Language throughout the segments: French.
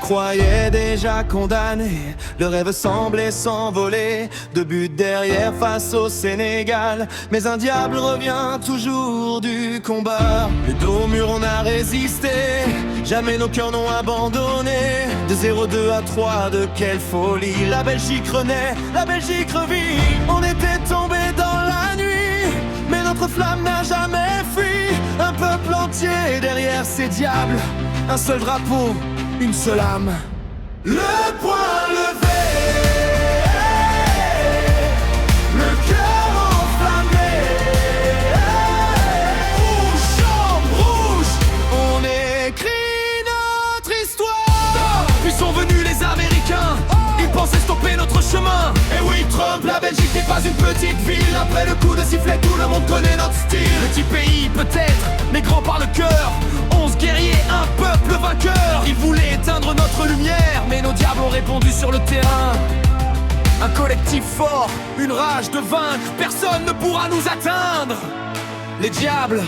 croyait déjà condamné, le rêve semblait s'envoler. 2 buts derrière face au Sénégal, mais un diable revient toujours du combat. Le dos au mur on a résisté, jamais nos cœurs n'ont abandonné. De 0-2 à 3, de quelle folie. La Belgique renaît, la Belgique revit. On était tombés dans la nuit, mais notre flamme n'a jamais fui. Un peuple entier derrière ces diables, un seul drapeau, une seule âme. Le poing levé, le cœur enflammé. Rouge, chambre rouge, on écrit notre histoire. Puis sont venus les Américains, ils pensaient stopper notre chemin. Et oui, Trump, la Belgique n'est pas une petite ville. Après le coup de sifflet, tout le monde connaît notre style. Petit pays peut-être, mais grand par le cœur. 11 guerriers, un peuple vainqueur. Ils voulaient éteindre notre lumière, mais nos diables ont répondu sur le terrain. Un collectif fort, une rage de vaincre. Personne ne pourra nous atteindre. Les diables.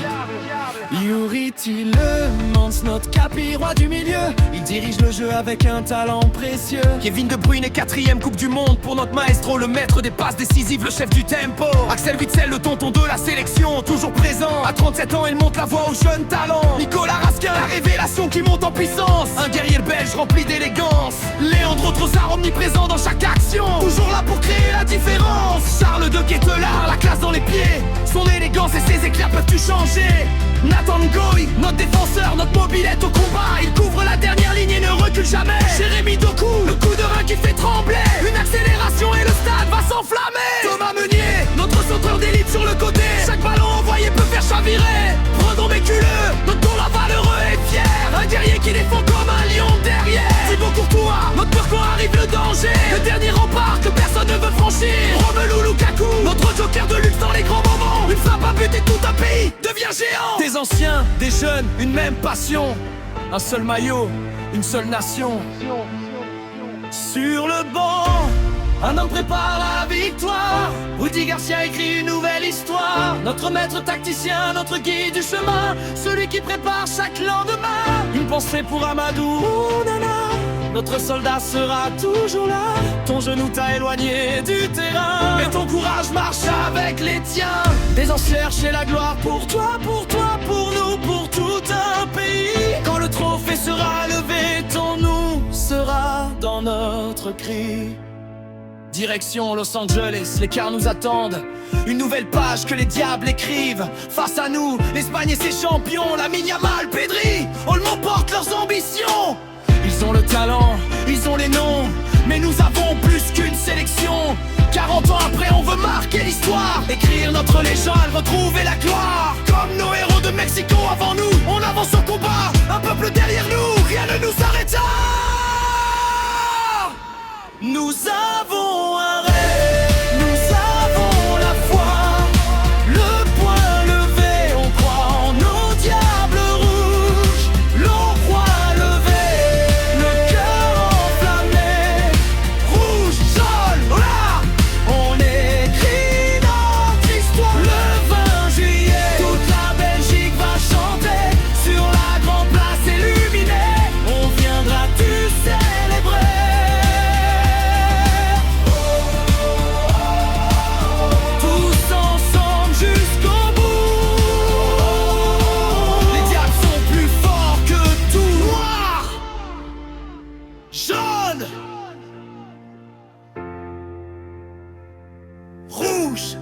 Yuri Tillemans, notre capi, roi du milieu. Il dirige le jeu avec un talent précieux. Kevin De Bruyne est 4ème Coupe du Monde pour notre maestro, le maître des passes décisives, le chef du tempo. Axel Witsel, le tonton de la sélection, toujours présent. À 37 ans, il monte la voix aux jeunes talents. Nicolas Raskin, la révélation qui monte en puissance. Un guerrier belge rempli d'élégance. Léandre Trossard, omniprésent dans chaque action. Toujours là pour créer la différence. Charles de Kettelard, la classe dans les pieds. Son élégance et ses éclairs peuvent tout changer. Nathan Ngoy, notre défenseur, notre mobilette au combat. Il couvre la dernière ligne et ne recule jamais. Jérémy Doku, le coup de rein qui fait trembler. Une accélération et le stade va s'enflammer. Thomas Meunier, notre sauteur d'élite sur le côté. Chaque ballon envoyé peut faire chavirer. Bredon Béculeux, notre goal valeureux et fier. Un guerrier qui défend comme un lion derrière. Thibaut Courtois, notre peur quand arrive le danger. Le dernier rempart que personne ne veut franchir. Romelu Lukaku, notre joker de luxe dans les grands moments. Une frappe à but et tout un pays devient géant. Des anciens, des jeunes, une même passion. Un seul maillot, une seule nation. Sur le banc, un homme prépare la victoire. Rudy Garcia écrit une nouvelle histoire. Notre maître tacticien, notre guide du chemin. Celui qui prépare chaque lendemain. Une pensée pour Amadou Onana. Notre soldat sera toujours là. Ton genou t'a éloigné du terrain, mais ton courage marche avec les tiens. Des anciens chez la gloire pour toi, pour nous, pour tout un pays. Quand le trophée sera levé, ton nous sera dans notre cri. Direction Los Angeles, les cars nous attendent. Une nouvelle page que les diables écrivent. Face à nous, l'Espagne et ses champions. Lamine Yamal, Pedri, Olmo portent leurs ambitions. Ils ont le talent, ils ont les noms, mais nous avons plus qu'une sélection. 40 ans après on veut marquer l'histoire, écrire notre légende, retrouver la gloire. Comme nos héros de Mexico avant nous, on avance au combat. Un peuple derrière nous, rien ne nous arrêta. Nous avons un rêve, nous avons la foi. Le poing levé, on croit en nos diables rouges. L'on croit levé, le cœur enflammé. Rouge, jaune, voilà, on écrit notre histoire. Le 20 juillet, toute la Belgique va chanter. Sur la grande place illuminée, on viendra tous célébrer. Jaune, rouge.